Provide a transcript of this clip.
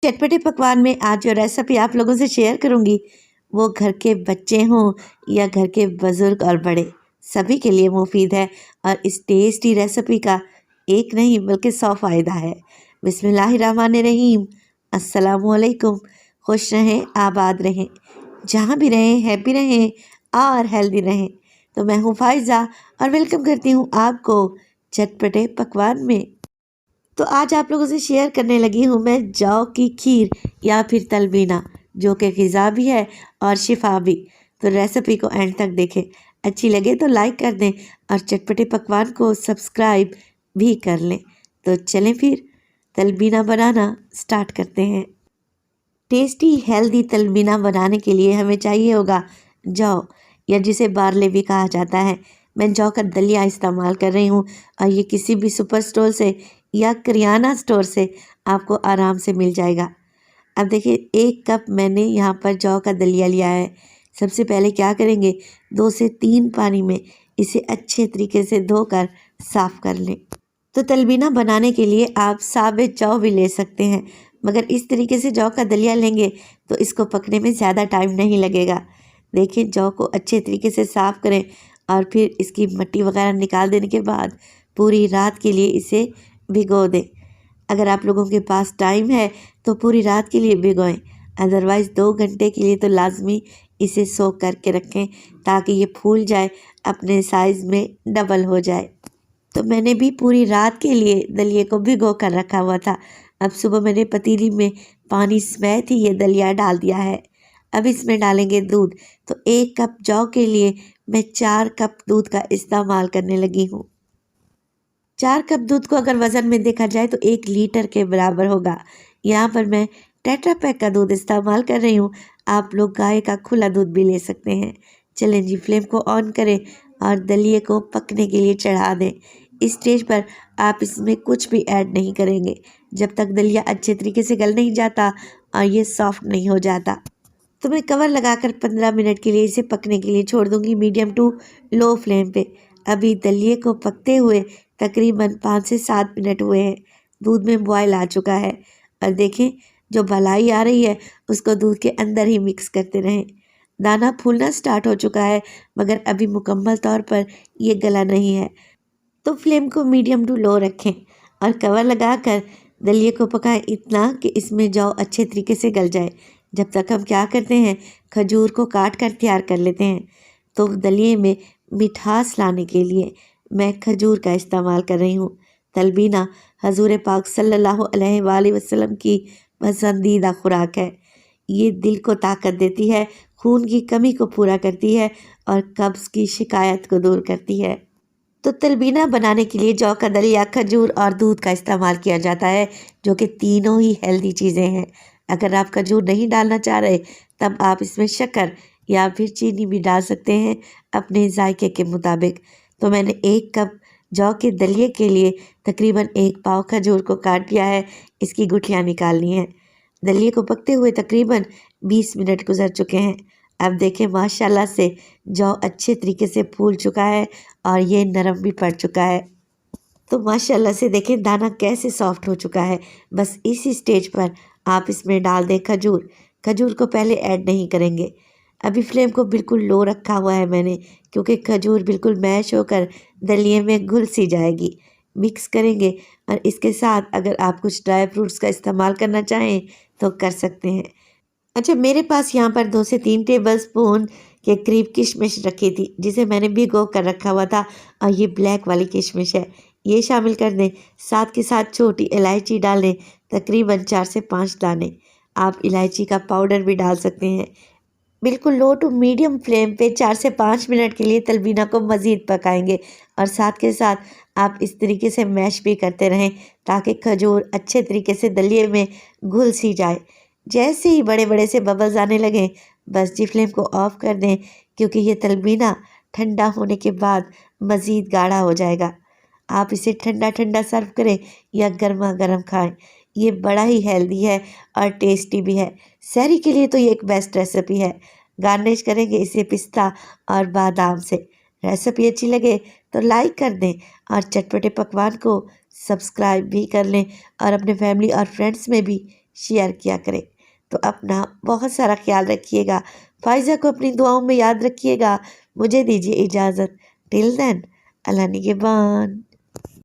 चटपटे पकवान में आज जो रेसिपी आप लोगों से शेयर करूंगी वो घर के बच्चे हों या घर के बुजुर्ग और बड़े सभी के लिए मुफीद है। और इस टेस्टी रेसिपी का एक नहीं बल्कि 100 फ़ायदा है। बिस्मिल्लाहिर्रहमानिर्रहीम। अस्सलामुअलैकुम। खुश रहें, आबाद रहें, जहाँ भी रहें हैप्पी रहें और हेल्दी रहें। तो मैं हूँ फ़ाइज़ा और वेलकम करती हूँ आपको चटपटे पकवान में। तो आज आप लोगों से शेयर करने लगी हूँ मैं जौ की खीर या फिर तलबीना, जो कि ग़िज़ा भी है और शिफा भी। तो रेसिपी को एंड तक देखें, अच्छी लगे तो लाइक कर दें और चटपटे पकवान को सब्सक्राइब भी कर लें। तो चलें फिर तलबीना बनाना स्टार्ट करते हैं। टेस्टी हेल्दी तलबीना बनाने के लिए हमें चाहिए होगा जौ, या जिसे बारले भी कहा जाता है। मैं जौ का दलिया इस्तेमाल कर रही हूँ और ये किसी भी सुपर स्टोर से या करियाना स्टोर से आपको आराम से मिल जाएगा। अब देखिए 1 कप मैंने यहाँ पर जौ का दलिया लिया है। सबसे पहले क्या करेंगे, 2 से 3 पानी में इसे अच्छे तरीके से धोकर साफ़ कर लें। तो तलबीना बनाने के लिए आप साबित जौ भी ले सकते हैं, मगर इस तरीके से जौ का दलिया लेंगे तो इसको पकने में ज़्यादा टाइम नहीं लगेगा। देखिए जौ को अच्छे तरीके से साफ़ करें और फिर इसकी मिट्टी वगैरह निकाल देने के बाद पूरी रात के लिए इसे भिगो दें। अगर आप लोगों के पास टाइम है तो पूरी रात के लिए भिगोएं, अदरवाइज़ 2 घंटे के लिए तो लाजमी इसे सोख करके रखें ताकि ये फूल जाए, अपने साइज़ में डबल हो जाए। तो मैंने भी पूरी रात के लिए दलिए को भिगो कर रखा हुआ था। अब सुबह मैंने पतीली में पानी समेत ही ये दलिया डाल दिया है। अब इसमें डालेंगे दूध। तो 1 कप जौ के लिए मैं 4 कप दूध का इस्तेमाल करने लगी हूँ। 4 कप दूध को अगर वज़न में देखा जाए तो 1 लीटर के बराबर होगा। यहाँ पर मैं टेट्रा पैक का दूध इस्तेमाल कर रही हूँ। आप लोग गाय का खुला दूध भी ले सकते हैं। चलें जी, फ्लेम को ऑन करें और दलिए को पकने के लिए चढ़ा दें। इस स्टेज पर आप इसमें कुछ भी ऐड नहीं करेंगे जब तक दलिया अच्छे तरीके से गल नहीं जाता और ये सॉफ्ट नहीं हो जाता। तो मैं कवर लगाकर 15 मिनट के लिए इसे पकने के लिए छोड़ दूंगी मीडियम टू लो फ्लेम पे। अभी दलिए को पकते हुए तकरीबन 5 से 7 मिनट हुए हैं। दूध में बॉयल आ चुका है और देखें जो मलाई आ रही है उसको दूध के अंदर ही मिक्स करते रहें। दाना फूलना स्टार्ट हो चुका है मगर अभी मुकम्मल तौर पर ये गला नहीं है। तो फ्लेम को मीडियम टू लो रखें और कवर लगाकर दलिए को पकाएं इतना कि इसमें जौ अच्छे तरीके से गल जाए। जब तक हम क्या करते हैं, खजूर को काट कर तैयार कर लेते हैं। तो दलिए में मिठास लाने के लिए मैं खजूर का इस्तेमाल कर रही हूँ। तलबीना हजूर पाक सल्लल्लाहु अलैहि वसल्लम की पसंदीदा खुराक है। ये दिल को ताकत देती है, खून की कमी को पूरा करती है और कब्ज़ की शिकायत को दूर करती है। तो तलबीना बनाने के लिए जौ का दलिया, खजूर और दूध का इस्तेमाल किया जाता है, जो कि तीनों ही हेल्दी चीज़ें हैं। अगर आप खजूर नहीं डालना चाह रहे तब आप इसमें शक्कर या फिर चीनी भी डाल सकते हैं अपने जायके के मुताबिक। तो मैंने 1 कप जौ के दलिए के लिए तकरीबन 1 पाव खजूर को काट लिया है। इसकी गुठलियाँ निकालनी हैं। दलिए को पकते हुए तकरीबन 20 मिनट गुजर चुके हैं। अब देखें माशाल्लाह से जौ अच्छे तरीके से फूल चुका है और ये नरम भी पड़ चुका है। तो माशाल्लाह से देखें दाना कैसे सॉफ्ट हो चुका है। बस इसी स्टेज पर आप इसमें डाल दें खजूर। खजूर को पहले ऐड नहीं करेंगे। अभी फ्लेम को बिल्कुल लो रखा हुआ है मैंने, क्योंकि खजूर बिल्कुल मैश होकर दलिए में घुल सी जाएगी। मिक्स करेंगे और इसके साथ अगर आप कुछ ड्राई फ्रूट्स का इस्तेमाल करना चाहें तो कर सकते हैं। अच्छा, मेरे पास यहाँ पर 2 से 3 टेबलस्पून के करीब किशमिश रखी थी, जिसे मैंने भिगो कर रखा हुआ था और ये ब्लैक वाली किशमिश है, ये शामिल कर दें। साथ के साथ छोटी इलायची डालें, तकरीबन 4 से 5 दाने। आप इलायची का पाउडर भी डाल सकते हैं। बिल्कुल लो टू मीडियम फ्लेम पे 4 से 5 मिनट के लिए तलबीना को मज़ीद पकाएंगे और साथ के साथ आप इस तरीके से मैश भी करते रहें ताकि खजूर अच्छे तरीके से दलिए में घुल सी जाए। जैसे ही बड़े बड़े से बबल्स आने लगें, बस जी फ्लेम को ऑफ़ कर दें, क्योंकि ये तलबीना ठंडा होने के बाद मज़ीद गाढ़ा हो जाएगा। आप इसे ठंडा ठंडा सर्व करें या गर्मा गर्म खाएं। ये बड़ा ही हेल्दी है और टेस्टी भी है। सहरी के लिए तो ये एक बेस्ट रेसिपी है। गार्निश करेंगे इसे पिस्ता और बादाम से। रेसिपी अच्छी लगे तो लाइक कर दें और चटपटे पकवान को सब्सक्राइब भी कर लें और अपने फैमिली और फ्रेंड्स में भी शेयर किया करें। तो अपना बहुत सारा ख्याल रखिएगा, फ़ाइज़ा को अपनी दुआओं में याद रखिएगा। मुझे दीजिए इजाज़त। टिल देन, अल्लाह निगहबान।